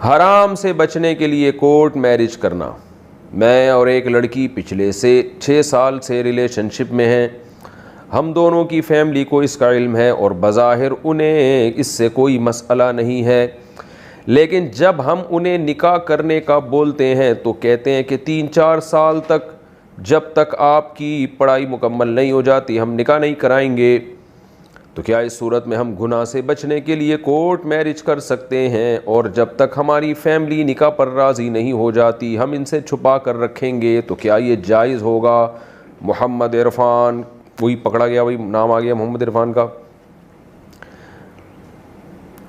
حرام سے بچنے کے لیے کورٹ میرج کرنا. میں اور ایک لڑکی پچھلے سے 6 سال سے ریلیشن شپ میں ہیں. ہم دونوں کی فیملی کو اس کا علم ہے اور بظاہر انہیں اس سے کوئی مسئلہ نہیں ہے, لیکن جب ہم انہیں نکاح کرنے کا بولتے ہیں تو کہتے ہیں کہ 3-4 سال تک جب تک آپ کی پڑھائی مکمل نہیں ہو جاتی ہم نکاح نہیں کرائیں گے. تو کیا اس صورت میں ہم گناہ سے بچنے کے لیے کورٹ میرج کر سکتے ہیں, اور جب تک ہماری فیملی نکاح پر راضی نہیں ہو جاتی ہم ان سے چھپا کر رکھیں گے؟ تو کیا یہ جائز ہوگا؟ محمد عرفان, وہی پکڑا گیا, وہی نام آ گیا محمد عرفان کا.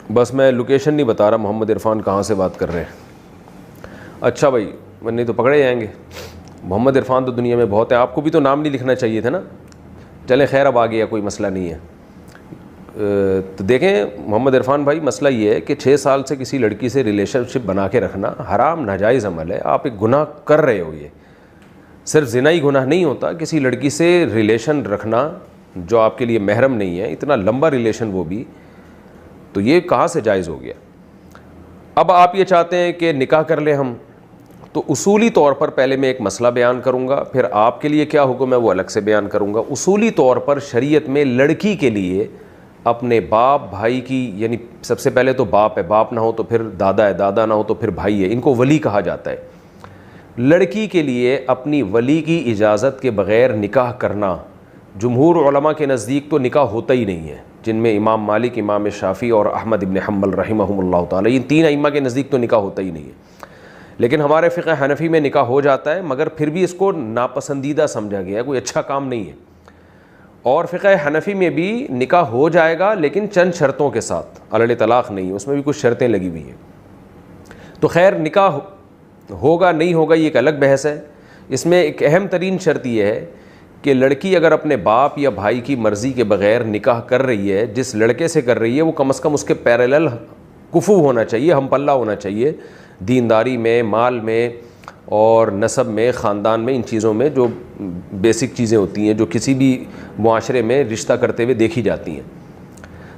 بس میں لوکیشن نہیں بتا رہا محمد عرفان کہاں سے بات کر رہے ہیں. اچھا بھائی, نہیں تو پکڑے جائیں گے. محمد عرفان تو دنیا میں بہت ہے, آپ کو بھی تو نام نہیں لکھنا چاہیے تھا نا. چلیں خیر, اب آ گیا, کوئی مسئلہ نہیں ہے. تو دیکھیں محمد عرفان بھائی, مسئلہ یہ ہے کہ 6 سال سے کسی لڑکی سے ریلیشن شپ بنا کے رکھنا حرام ناجائز عمل ہے. آپ ایک گناہ کر رہے ہو. یہ صرف زنا ہی گناہ نہیں ہوتا, کسی لڑکی سے ریلیشن رکھنا جو آپ کے لیے محرم نہیں ہے, اتنا لمبا ریلیشن وہ بھی, تو یہ کہاں سے جائز ہو گیا؟ اب آپ یہ چاہتے ہیں کہ نکاح کر لیں ہم, تو اصولی طور پر پہلے میں ایک مسئلہ بیان کروں گا, پھر آپ کے لیے کیا حکم ہے وہ الگ سے بیان کروں گا. اصولی طور پر شریعت میں لڑکی کے لیے اپنے باپ بھائی کی, یعنی سب سے پہلے تو باپ ہے, باپ نہ ہو تو پھر دادا ہے, دادا نہ ہو تو پھر بھائی ہے, ان کو ولی کہا جاتا ہے. لڑکی کے لیے اپنی ولی کی اجازت کے بغیر نکاح کرنا, جمہور علماء کے نزدیک تو نکاح ہوتا ہی نہیں ہے, جن میں امام مالک, امام شافعی اور احمد ابن حنبل رحمہم اللہ تعالی, ان 3 ائمہ کے نزدیک تو نکاح ہوتا ہی نہیں ہے. لیکن ہمارے فقہ حنفی میں نکاح ہو جاتا ہے, مگر پھر بھی اس کو ناپسندیدہ سمجھا گیا ہے, کوئی اچھا کام نہیں ہے. اور فقہ حنفی میں بھی نکاح ہو جائے گا لیکن چند شرطوں کے ساتھ, علی طلاق نہیں, اس میں بھی کچھ شرطیں لگی ہوئی ہیں. تو خیر, نکاح ہوگا نہیں ہوگا یہ ایک الگ بحث ہے. اس میں ایک اہم ترین شرط یہ ہے کہ لڑکی اگر اپنے باپ یا بھائی کی مرضی کے بغیر نکاح کر رہی ہے, جس لڑکے سے کر رہی ہے وہ کم از کم اس کے پیرالل کفو ہونا چاہیے, ہم پلہ ہونا چاہیے, دینداری میں, مال میں اور نسب میں, خاندان میں, ان چیزوں میں جو بیسک چیزیں ہوتی ہیں جو کسی بھی معاشرے میں رشتہ کرتے ہوئے دیکھی جاتی ہیں.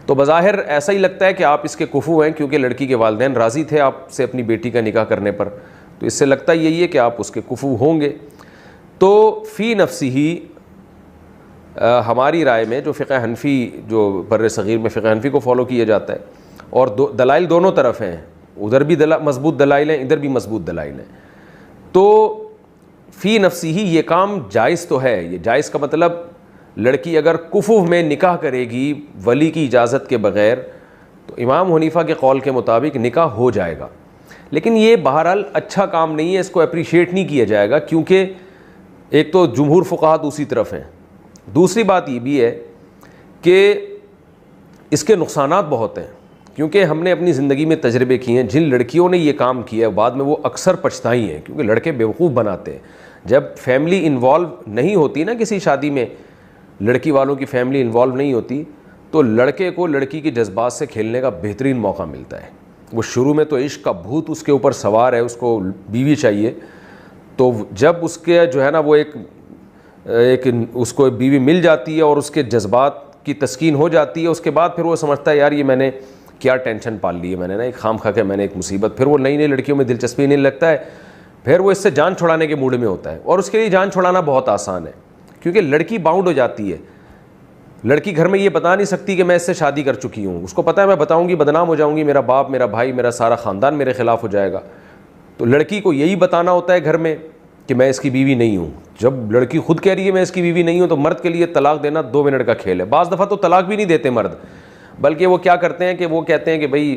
تو بظاہر ایسا ہی لگتا ہے کہ آپ اس کے کفو ہیں, کیونکہ لڑکی کے والدین راضی تھے آپ سے اپنی بیٹی کا نکاح کرنے پر, تو اس سے لگتا یہی ہے کہ آپ اس کے کفو ہوں گے. تو فی نفسی ہی ہماری رائے میں جو فقہ حنفی, جو بر صغیر میں فقہ حنفی کو فالو کیا جاتا ہے, اور دلائل دونوں طرف ہیں, ادھر بھی مضبوط دلائل ہیں, ادھر بھی مضبوط دلائل ہیں, تو فی نفسی ہی یہ کام جائز تو ہے. یہ جائز کا مطلب لڑکی اگر کفو میں نکاح کرے گی ولی کی اجازت کے بغیر, تو امام حنیفہ کے قول کے مطابق نکاح ہو جائے گا. لیکن یہ بہرحال اچھا کام نہیں ہے, اس کو اپریشیٹ نہیں کیا جائے گا, کیونکہ ایک تو جمہور فقہا دوسری طرف ہیں, دوسری بات یہ بھی ہے کہ اس کے نقصانات بہت ہیں. کیونکہ ہم نے اپنی زندگی میں تجربے کیے ہیں, جن لڑکیوں نے یہ کام کیا ہے بعد میں وہ اکثر پچھتائی ہیں, کیونکہ لڑکے بیوقوف بناتے ہیں. جب فیملی انوالو نہیں ہوتی نا کسی شادی میں, لڑکی والوں کی فیملی انوالو نہیں ہوتی, تو لڑکے کو لڑکی کے جذبات سے کھیلنے کا بہترین موقع ملتا ہے. وہ شروع میں تو عشق کا بھوت اس کے اوپر سوار ہے, اس کو بیوی چاہیے, تو جب اس کے جو ہے نا وہ ایک اس کو بیوی مل جاتی ہے اور اس کے جذبات کی تسکین ہو جاتی ہے, اس کے بعد پھر وہ سمجھتا ہے یار یہ میں نے کیا ٹینشن پال لی ہے میں نے نا, ایک خام خواہ کے میں نے ایک مصیبت. پھر وہ نئی نئی لڑکیوں میں دلچسپی نہیں لگتا ہے, پھر وہ اس سے جان چھڑانے کے موڈ میں ہوتا ہے. اور اس کے لیے جان چھڑانا بہت آسان ہے, کیونکہ لڑکی باؤنڈ ہو جاتی ہے. لڑکی گھر میں یہ بتا نہیں سکتی کہ میں اس سے شادی کر چکی ہوں, اس کو پتہ ہے میں بتاؤں گی بدنام ہو جاؤں گی, میرا باپ, میرا بھائی, میرا سارا خاندان میرے خلاف ہو جائے گا. تو لڑکی کو یہی بتانا ہوتا ہے گھر میں کہ میں اس کی بیوی نہیں ہوں. جب لڑکی خود کہہ رہی ہے میں اس کی بیوی نہیں ہوں, تو مرد کے لیے طلاق دینا 2 منٹ کا کھیل ہے. بعض دفعہ تو طلاق بھی نہیں دیتے مرد, بلکہ وہ کیا کرتے ہیں کہ وہ کہتے ہیں کہ بھائی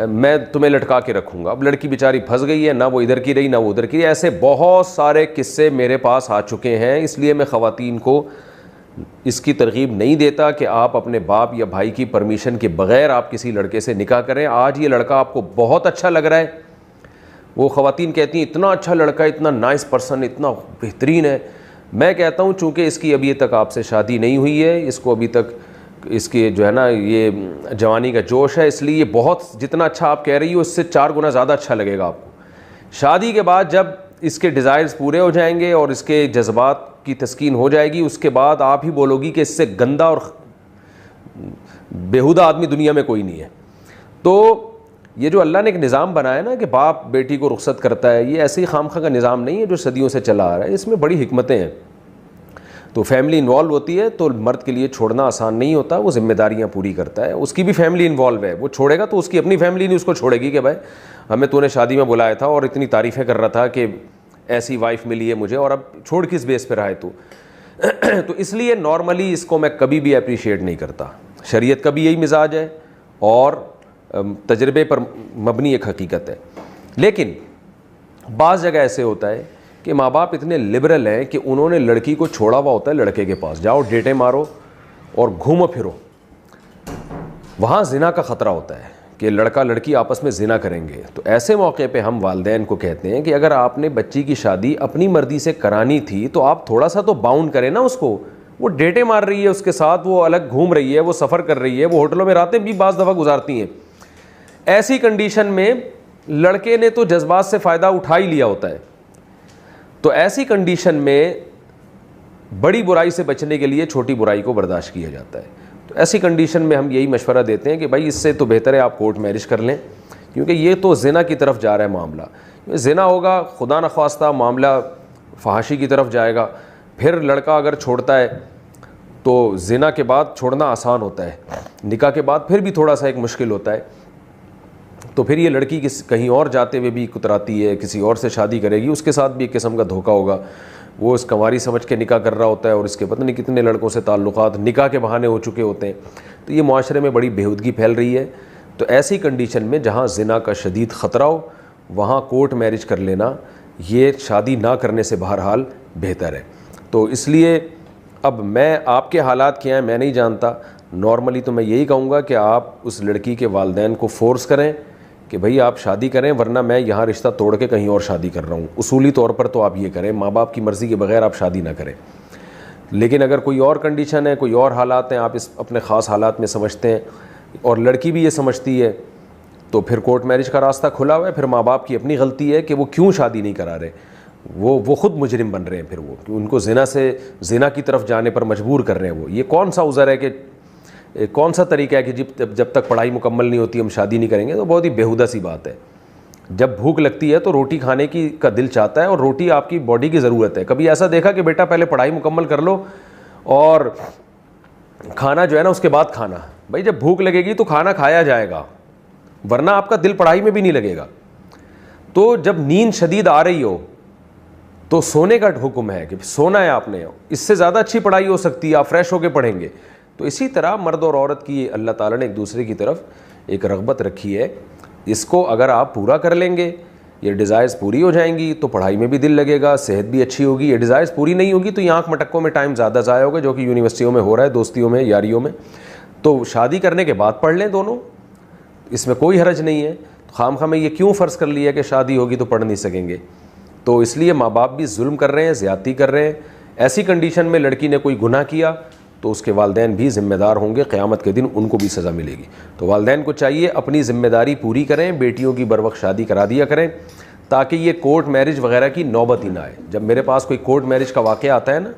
میں تمہیں لٹکا کے رکھوں گا. اب لڑکی بیچاری پھنس گئی ہے, نہ وہ ادھر کی رہی نہ وہ ادھر کی رہی. ایسے بہت سارے قصے میرے پاس آ چکے ہیں. اس لیے میں خواتین کو اس کی ترغیب نہیں دیتا کہ آپ اپنے باپ یا بھائی کی پرمیشن کے بغیر آپ کسی لڑکے سے نکاح کریں. آج یہ لڑکا آپ کو بہت اچھا لگ رہا ہے, وہ خواتین کہتی ہیں اتنا اچھا لڑکا ہے, اتنا نائس پرسن, اتنا بہترین ہے. میں کہتا ہوں چونکہ اس کی ابھی تک آپ سے شادی نہیں ہوئی ہے, اس کو ابھی تک اس کی جو ہے نا یہ جوانی کا جوش ہے, اس لیے یہ بہت جتنا اچھا آپ کہہ رہی ہو اس سے 4 گنا زیادہ اچھا لگے گا آپ کو. شادی کے بعد جب اس کے ڈیزائرز پورے ہو جائیں گے اور اس کے جذبات کی تسکین ہو جائے گی, اس کے بعد آپ ہی بولو گی کہ اس سے گندا اور بیہودہ آدمی دنیا میں کوئی نہیں ہے. تو یہ جو اللہ نے ایک نظام بنایا نا کہ باپ بیٹی کو رخصت کرتا ہے، یہ ایسے ہی خامخواہ کا نظام نہیں ہے جو صدیوں سے چلا آ رہا ہے، اس میں بڑی حکمتیں ہیں. تو فیملی انوالو ہوتی ہے تو مرد کے لیے چھوڑنا آسان نہیں ہوتا، وہ ذمہ داریاں پوری کرتا ہے. اس کی بھی فیملی انوالو ہے، وہ چھوڑے گا تو اس کی اپنی فیملی نہیں اس کو چھوڑے گی کہ بھائی ہمیں تو نے شادی میں بلایا تھا اور اتنی تعریفیں کر رہا تھا کہ ایسی وائف ملی ہے مجھے، اور اب چھوڑ کس بیس پہ رہا ہے تو. تو اس لیے نارملی اس کو میں کبھی بھی اپریشیٹ نہیں کرتا. شریعت کا بھی یہی مزاج ہے اور تجربے پر مبنی ایک حقیقت ہے. لیکن بعض جگہ ایسے ہوتا ہے کہ ماں باپ اتنے لبرل ہیں کہ انہوں نے لڑکی کو چھوڑا ہوا ہوتا ہے لڑکے کے پاس، جاؤ ڈیٹیں مارو اور گھومو پھرو. وہاں زنا کا خطرہ ہوتا ہے کہ لڑکا لڑکی آپس میں زنا کریں گے. تو ایسے موقع پہ ہم والدین کو کہتے ہیں کہ اگر آپ نے بچی کی شادی اپنی مرضی سے کرانی تھی تو آپ تھوڑا سا تو باؤنڈ کریں نا اس کو. وہ ڈیٹیں مار رہی ہے اس کے ساتھ، وہ الگ گھوم رہی ہے، وہ سفر کر رہی ہے، وہ ہوٹلوں میں راتیں بھی بعض دفعہ گزارتی ہیں. ایسی کنڈیشن میں لڑکے نے تو جذبات سے فائدہ اٹھا ہی لیا ہوتا ہے. تو ایسی کنڈیشن میں بڑی برائی سے بچنے کے لیے چھوٹی برائی کو برداشت کیا جاتا ہے. تو ایسی کنڈیشن میں ہم یہی مشورہ دیتے ہیں کہ بھائی اس سے تو بہتر ہے آپ کورٹ میرج کر لیں، کیونکہ یہ تو زنا کی طرف جا رہا ہے معاملہ. زنا ہوگا خدا نخواستہ معاملہ فحاشی کی طرف جائے گا. پھر لڑکا اگر چھوڑتا ہے تو زنا کے بعد چھوڑنا آسان ہوتا ہے، نکاح کے بعد پھر بھی تھوڑا سا ایک مشکل ہوتا ہے. تو پھر یہ لڑکی کہیں اور جاتے ہوئے بھی کتراتی ہے، کسی اور سے شادی کرے گی، اس کے ساتھ بھی ایک قسم کا دھوکہ ہوگا. وہ اس کنواری سمجھ کے نکاح کر رہا ہوتا ہے اور اس کے پتہ نہیں کتنے لڑکوں سے تعلقات نکاح کے بہانے ہو چکے ہوتے ہیں. تو یہ معاشرے میں بڑی بےہودگی پھیل رہی ہے. تو ایسی کنڈیشن میں جہاں زنا کا شدید خطرہ ہو وہاں کورٹ میرج کر لینا یہ شادی نہ کرنے سے بہرحال بہتر ہے. تو اس لیے اب میں آپ کے حالات کیا ہیں میں نہیں جانتا، نارملی تو میں یہی کہوں گا کہ آپ اس لڑکی کے والدین کو فورس کریں کہ بھئی آپ شادی کریں، ورنہ میں یہاں رشتہ توڑ کے کہیں اور شادی کر رہا ہوں. اصولی طور پر تو آپ یہ کریں، ماں باپ کی مرضی کے بغیر آپ شادی نہ کریں. لیکن اگر کوئی اور کنڈیشن ہے، کوئی اور حالات ہیں، آپ اس اپنے خاص حالات میں سمجھتے ہیں اور لڑکی بھی یہ سمجھتی ہے تو پھر کورٹ میرج کا راستہ کھلا ہوا ہے. پھر ماں باپ کی اپنی غلطی ہے کہ وہ کیوں شادی نہیں کرا رہے، وہ خود مجرم بن رہے ہیں. پھر وہ ان کو زنا کی طرف جانے پر مجبور کر رہے ہیں. وہ یہ کون سا عذر ہے کہ کون سا طریقہ ہے کہ جب تک پڑھائی مکمل نہیں ہوتی ہم شادی نہیں کریں گے؟ تو بہت ہی بیہودہ سی بات ہے. جب بھوک لگتی ہے تو روٹی کھانے کا دل چاہتا ہے، اور روٹی آپ کی باڈی کی ضرورت ہے. کبھی ایسا دیکھا کہ بیٹا پہلے پڑھائی مکمل کر لو اور کھانا جو ہے نا اس کے بعد کھانا؟ بھائی جب بھوک لگے گی تو کھانا کھایا جائے گا، ورنہ آپ کا دل پڑھائی میں بھی نہیں لگے گا. تو جب نیند شدید آ رہی ہو تو سونے کا حکم ہے کہ سونا ہے آپ نے. اس سے زیادہ اچھی پڑھائی ہو سکتی ہے، آپ فریش ہو کے پڑھیں گے. تو اسی طرح مرد اور عورت کی اللہ تعالیٰ نے ایک دوسرے کی طرف ایک رغبت رکھی ہے. اس کو اگر آپ پورا کر لیں گے، یہ ڈیزائرز پوری ہو جائیں گی تو پڑھائی میں بھی دل لگے گا، صحت بھی اچھی ہوگی. یہ ڈیزائرز پوری نہیں ہوگی تو یہ آنکھ مٹکوں میں ٹائم زیادہ ضائع ہوگا، جو کہ یونیورسٹیوں میں ہو رہا ہے، دوستیوں میں، یاریوں میں. تو شادی کرنے کے بعد پڑھ لیں دونوں، اس میں کوئی حرج نہیں ہے. خام خواہ میں یہ کیوں فرض کر لیا کہ شادی ہوگی تو پڑھ نہیں سکیں گے؟ تو اس لیے ماں باپ بھی ظلم کر رہے ہیں، زیادتی کر رہے ہیں. ایسی کنڈیشن میں لڑکی نے کوئی گناہ کیا تو اس کے والدین بھی ذمہ دار ہوں گے، قیامت کے دن ان کو بھی سزا ملے گی. تو والدین کو چاہیے اپنی ذمہ داری پوری کریں، بیٹیوں کی بروقت شادی کرا دیا کریں تاکہ یہ کورٹ میرج وغیرہ کی نوبت ہی نہ آئے. جب میرے پاس کوئی کورٹ میرج کا واقعہ آتا ہے نا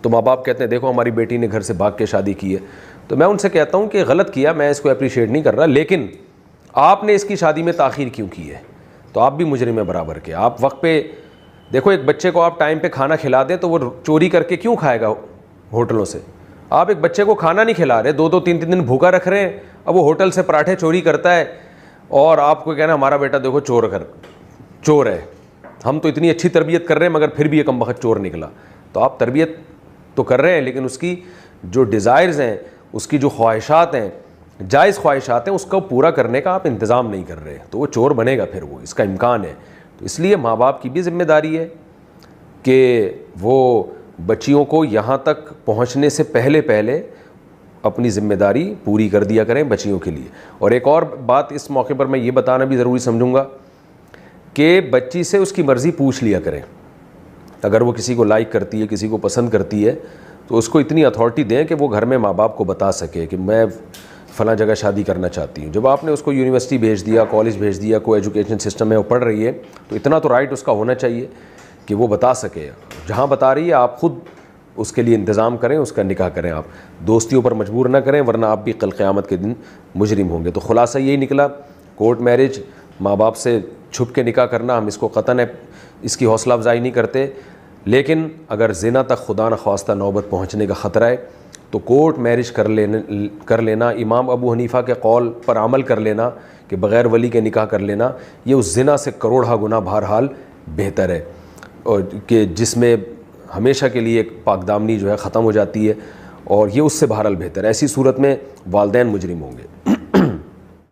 تو ماں باپ کہتے ہیں دیکھو ہماری بیٹی نے گھر سے بھاگ کے شادی کی ہے. تو میں ان سے کہتا ہوں کہ غلط کیا، میں اس کو اپریشیٹ نہیں کر رہا، لیکن آپ نے اس کی شادی میں تاخیر کیوں کی ہے؟ تو آپ بھی مجرم ہیں برابر کے. آپ وقت پہ دیکھو، ایک بچے کو آپ ٹائم پہ کھانا کھلا دیں تو وہ چوری کر کے کیوں کھائے گا ہوٹلوں سے؟ آپ ایک بچے کو کھانا نہیں کھلا رہے، 2-3 دن بھوکا رکھ رہے ہیں، اب وہ ہوٹل سے پراٹھے چوری کرتا ہے اور آپ کو کہنا ہمارا بیٹا دیکھو چور ہے، ہم تو اتنی اچھی تربیت کر رہے ہیں مگر پھر بھی یہ کم بخت چور نکلا. تو آپ تربیت تو کر رہے ہیں لیکن اس کی جو ڈیزائرز ہیں، اس کی جو خواہشات ہیں، جائز خواہشات ہیں، اس کو پورا کرنے کا آپ انتظام نہیں کر رہے تو وہ چور بنے گا، پھر وہ اس کا امکان ہے. تو اس لیے ماں باپ کی بھی ذمہ داری ہے کہ وہ بچیوں کو یہاں تک پہنچنے سے پہلے اپنی ذمہ داری پوری کر دیا کریں بچیوں کے لیے. اور ایک اور بات اس موقع پر میں یہ بتانا بھی ضروری سمجھوں گا کہ بچی سے اس کی مرضی پوچھ لیا کریں. اگر وہ کسی کو لائک کرتی ہے، کسی کو پسند کرتی ہے تو اس کو اتنی اتھارٹی دیں کہ وہ گھر میں ماں باپ کو بتا سکے کہ میں فلاں جگہ شادی کرنا چاہتی ہوں. جب آپ نے اس کو یونیورسٹی بھیج دیا، کالج بھیج دیا، کوئی ایجوکیشن سسٹم میں وہ پڑھ رہی ہے تو اتنا تو رائٹ اس کا ہونا چاہیے کہ وہ بتا سکے. جہاں بتا رہی ہے آپ خود اس کے لیے انتظام کریں، اس کا نکاح کریں. آپ دوستیوں پر مجبور نہ کریں ورنہ آپ بھی کل قیامت کے دن مجرم ہوں گے. تو خلاصہ یہی نکلا کورٹ میرج ماں باپ سے چھپ کے نکاح کرنا ہم اس کو قطعاً اس کی حوصلہ افزائی نہیں کرتے، لیکن اگر زنا تک خدا نخواستہ نوبت پہنچنے کا خطرہ ہے تو کورٹ میرج کر لینا، امام ابو حنیفہ کے قول پر عمل کر لینا کہ بغیر ولی کے نکاح کر لینا، یہ اس زنا سے کروڑہ گنا بہرحال بہتر ہے، اور کہ جس میں ہمیشہ کے لیے ایک پاک دامنی جو ہے ختم ہو جاتی ہے، اور یہ اس سے بہرحال بہتر ہے۔ ایسی صورت میں والدین مجرم ہوں گے۔